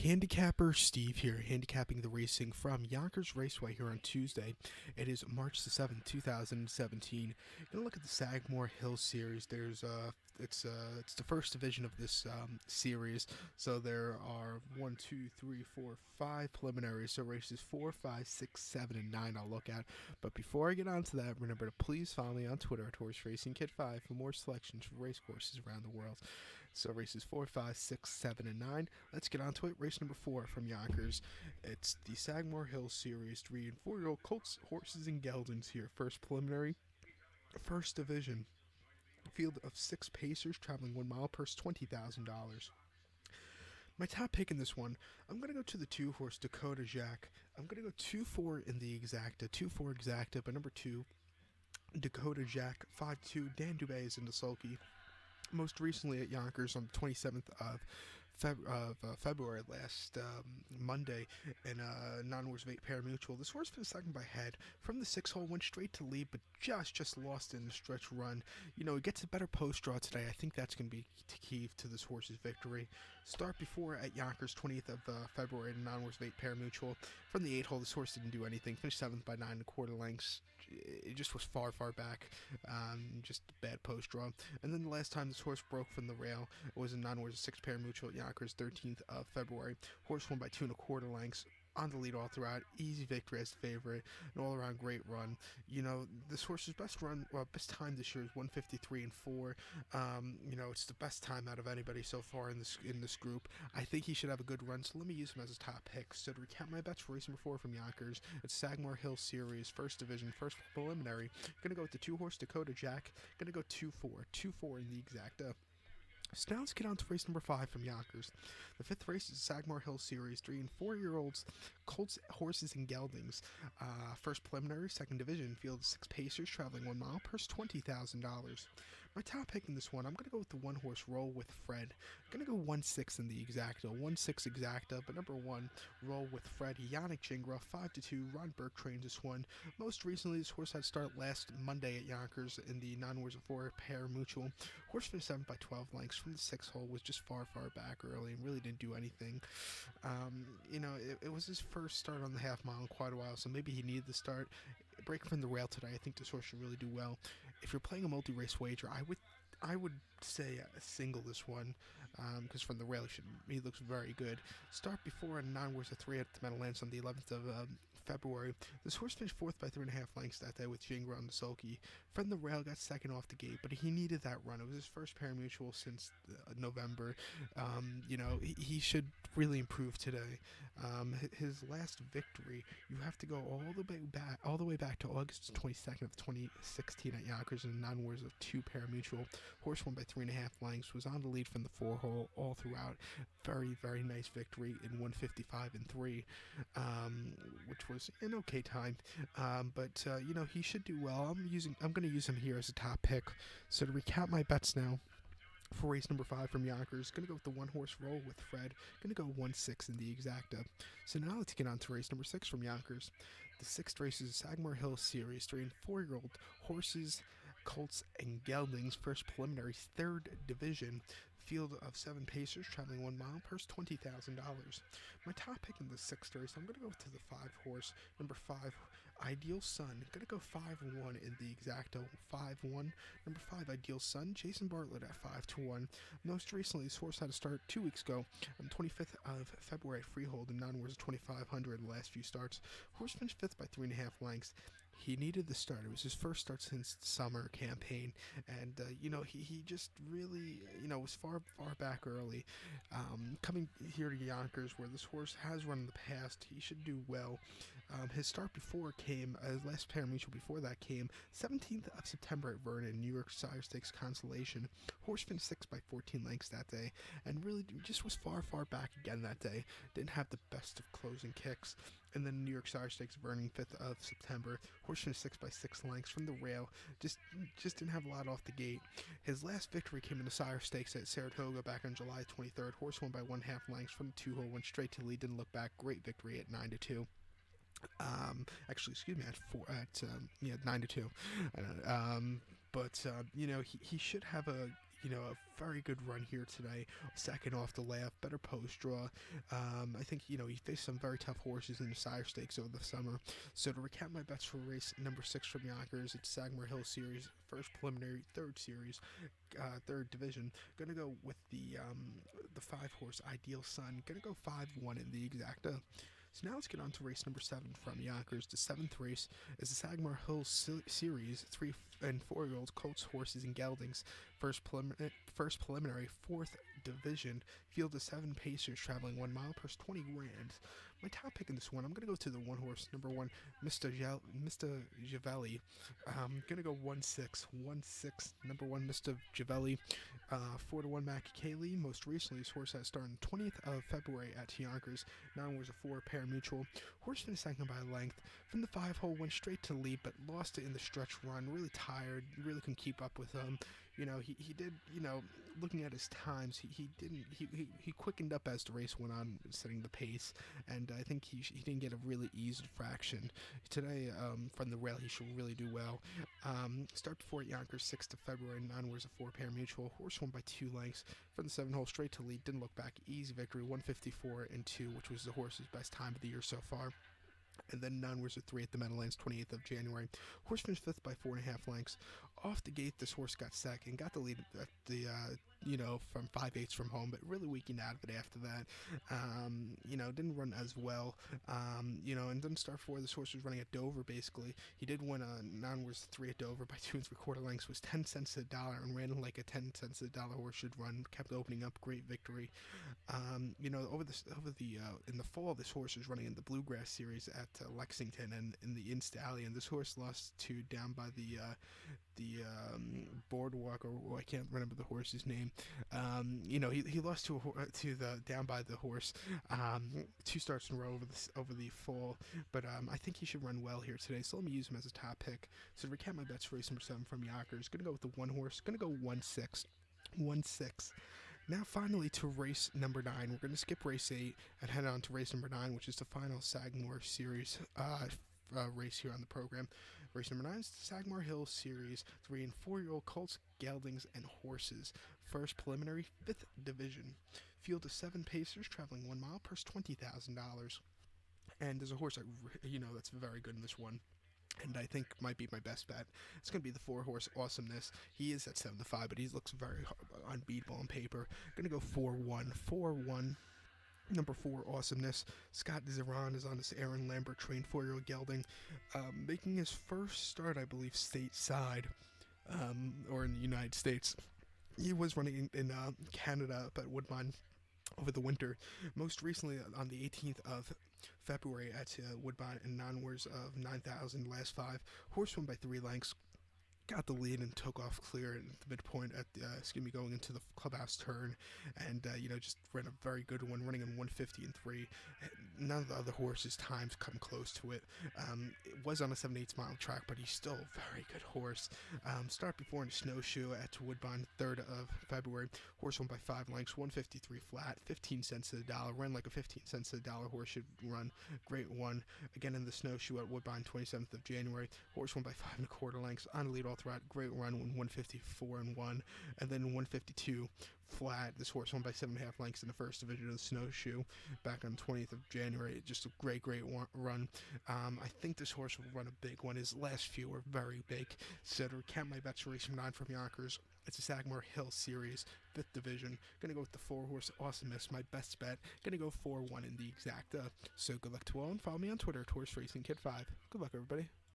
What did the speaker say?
Handicapper Steve here, handicapping the racing from Yonkers Raceway here on Tuesday. It is March the 7th, 2017. Gonna look at the Sagamore Hill Series. It's the first division of this series, so there are 5 preliminaries. So races 4, 5, 6, 7, and 9 I'll look at. But before I get on to that, remember to please follow me on Twitter at Horse Racing Kid 5 for more selections for race courses around the world. So races 4, 5, 6, 7, and 9. Let's get on to it. Race number 4 from Yonkers. It's the Sagamore Hill Series 3 and 4-year-old colts, horses, and geldings here. First preliminary, first division. Field of 6 pacers traveling 1 mile, purse $20,000. My top pick in this one, I'm going to go to the 2-horse Dakota Jack. I'm going to go 2-4 in the exacta, 2-4 exacta, but number 2, Dakota Jack, 5-2, Dan Dubé is in the sulky. Most recently at Yonkers on the 27th of February, last Monday, in a non-horse weight pari-mutuel. This horse finished second by head from the 6-hole, went straight to lead, but just lost in the stretch run. You know, he gets a better post draw today. I think that's going to be key to this horse's victory. Start before at Yonkers, 20th of February, in a non-horse weight pari-mutuel. From the 8-hole, this horse didn't do anything. Finished 7th by 9 1/4 lengths. It just was far back. Just bad post draw. And then the last time this horse broke from the rail, it was a non-horse 6 pari-mutuel at Yonkers, 13th of February. Horse won by 2 1/4 lengths. On the lead all throughout, easy victory as the favorite, an all-around great run. You know, this horse's best time this year is 153 and 4. You know, it's the best time out of anybody so far in this group. I think he should have a good run, so let me use him as a top pick. So to recap my bets for race number 4 from Yonkers, it's Sagamore Hill Series, first division, first preliminary. Gonna go with the 2-horse Dakota Jack. Gonna go 2-4 in the exacta. So now let's get on to race number 5 from Yonkers. The 5th race is Sagamore Hill Series 3 and 4-year-olds, colts, horses, and geldings. First preliminary, second division, field of 6 pacers traveling 1 mile, purse $20,000. My top pick in this one, I'm going to go with the 1-horse Roll with Fred. I'm going to go 1-6 in the exacta, 1-6 exacta, but number 1, Roll with Fred. Yannick Gingras, 5-2. Ron Burke trains this one. Most recently, this horse had start last Monday at Yonkers in the non-horse 4 pari-mutuel. Horse finished 7th by 12 lengths from the 6-hole, was just far back early and really didn't do anything. You know, it was his first start on the half mile in quite a while, so maybe he needed the start. Break from the rail today, I think this horse should really do well. If you're playing a multi-race wager, I would say single this one, because from the rail he looks very good. Start before a non-horse 3 at the Meadowlands on the 11th of February. This horse finished 4th by 3.5 lengths that day with Gingras on the sulky. From the rail, got second off the gate, but he needed that run. It was his first pari-mutuel since November. You know, he should really improve today. His last victory, you have to go all the way back to August 22nd of 2016 at Yonkers in a non-horse 2 pari-mutuel. Horse won by 3.5 lengths, was on the lead from the 4-hole all throughout. Very nice victory in 155 and 3, which was an okay time. But you know, he should do well. I'm going to use him here as a top pick. So to recap my bets now, for race number 5 from Yonkers, going to go with the 1-horse Roll with Fred. Going to go 1-6 in the exacta. So now let's get on to race number 6 from Yonkers. The 6th race is Sagamore Hill Series 3 and 4-year-old horses, colts, and geldings. First preliminary, third division, field of 7 pacers traveling 1 mile, purse $20,000. My top pick in the 6th race, I'm going to go to the 5-horse, number 5, Ideal Sun. Going to go 5-1 in the exacta, 5-1. Number 5, Ideal Sun, Jason Bartlett at 5-1. Most recently, this horse had a start 2 weeks ago on 25th of February at Freehold and non-horse 2,500 in the last few starts. Horse finished 5th by 3.5 lengths. He needed the start. It was his first start since the summer campaign, and you know, he just really, you know, was far back early. Coming here to Yonkers, where this horse has run in the past, he should do well. His start before came, his last pari-mutuel before that came 17th of September at Vernon, New York Sire Stakes Consolation. Horse finished 6th by 14 lengths that day, and really just was far back again that day. Didn't have the best of closing kicks. And then New York Sire Stakes Vernon, 5th of September. Horse finished 6th by 6 lengths from the rail. Just didn't have a lot off the gate. His last victory came in the Sire Stakes at Saratoga back on July 23rd. Horse won by 1/2 lengths from the 2-hole, went straight to the lead, didn't look back. Great victory at 9-2. Actually, excuse me, at 9-2. But you know, he should have a a very good run here today. Second off the layoff, better post draw. I think, he faced some very tough horses in the sire stakes over the summer. So to recap my bets for race number 6 from Yonkers, it's Sagamore Hill Series, first preliminary, third series, third division. Gonna go with the 5-horse Ideal Sun. Gonna go 5-1 in the exacta. So now let's get on to race number 7 from Yonkers. The 7th race is the Sagamore Hill Series, 3 and 4-year-old colts, horses, and geldings. First preliminary, 4th division. Field of 7 pacers traveling 1 mile, purse 20 grand. My top pick in this one, I'm going to go to the 1-horse, number 1, Mr. Giavelli. Going to go 1-6, number 1, Mr. Giavelli. 4-1 Mac Kaylee. Most recently, this horse has started on the 20th of February at Yonkers. Now was a 4-pair mutual. Horse finished second by a length. From the 5-hole, went straight to lead, but lost it in the stretch run. Really tired, really couldn't keep up with him. He did, looking at his times, he quickened up as the race went on, setting the pace, and I think he didn't get a really easy fraction. Today, from the rail, he should really do well. Start before at Yonkers, 6th of February, 9 was a 4-pair mutual. Horse won by 2 lengths. From the 7-hole, straight to lead, didn't look back. Easy victory, 154-2, which was the horse's best time of the year so far. And then 9 was a 3 at the Meadowlands, 28th of January. Horse finished 5th by 4.5 lengths. Off the gate, this horse got second, got the lead at the, from 5/8 from home, but really weakened out of it after that. Didn't run as well. And then start 4, this horse was running at Dover, basically. He did win a 9 was 3 at Dover by 2 3/4 lengths, was 10 cents to the dollar, and ran like a 10 cents to the dollar horse should run. Kept opening up, great victory. In the fall, this horse was running in the Bluegrass Series at Lexington and in the Installion. This horse lost to down by the boardwalk, or I can't remember the horse's name. He lost to the down by the horse 2 starts in a row over the fall, but I think he should run well here today. So let me use him as a top pick. So to recap my bets for race number 7 from Yonkers, gonna go with the 1-horse, gonna go 1-6. Now finally to race number 9. We're gonna skip race 8 and head on to race number 9, which is the final Sagamore Series race here on the program. Race number 9 is the Sagamore Hill Series, 3 and 4-year-old colts, geldings, and horses. First preliminary, 5th division. Field of 7 pacers traveling 1 mile, purse $20,000. And there's a horse that's very good in this one, and I think might be my best bet. It's going to be the 4-horse Awesomeness. He is at 7-5, but he looks very unbeatable on paper. Going to go 4-1. Number 4, Awesomeness. Scott Zeron is on this Aaron Lambert trained 4-year-old gelding, making his first start, I believe, stateside, or in the United States. He was running in Canada, but Woodbine over the winter. Most recently on the 18th of February at Woodbine in 9 wars of 9,000, last 5. Horse won by 3 lengths. Got the lead and took off clear at the midpoint at going into the clubhouse turn, and just ran a very good one, running in 150-3. None of the other horses' times come close to it. It was on a 7/8 mile track, but he's still a very good horse. Start before in a snowshoe at Woodbine, 3rd of February. Horse won by 5 lengths, 153 flat, 15 cents to the dollar. Ran like a 15 cents to the dollar horse should run. Great one. Again in the snowshoe at Woodbine, 27th of January. Horse won by 5 1/4 lengths on the lead all throughout. Great run, 154-1, and then 152 flat. This horse won by 7.5 lengths in the first division of the snowshoe back on 20th of January. Just a great run. I think this horse will run a big one. His last few were very big. So to recap my bets for race 9 from Yonkers, it's a Sagamore Hill Series, 5th division. Gonna go with the 4-horse Awesomeness, my best bet. Gonna go 4-1 in the exacta. So good luck to all, and follow me on Twitter, Horse Racing Kid 5. Good luck, everybody.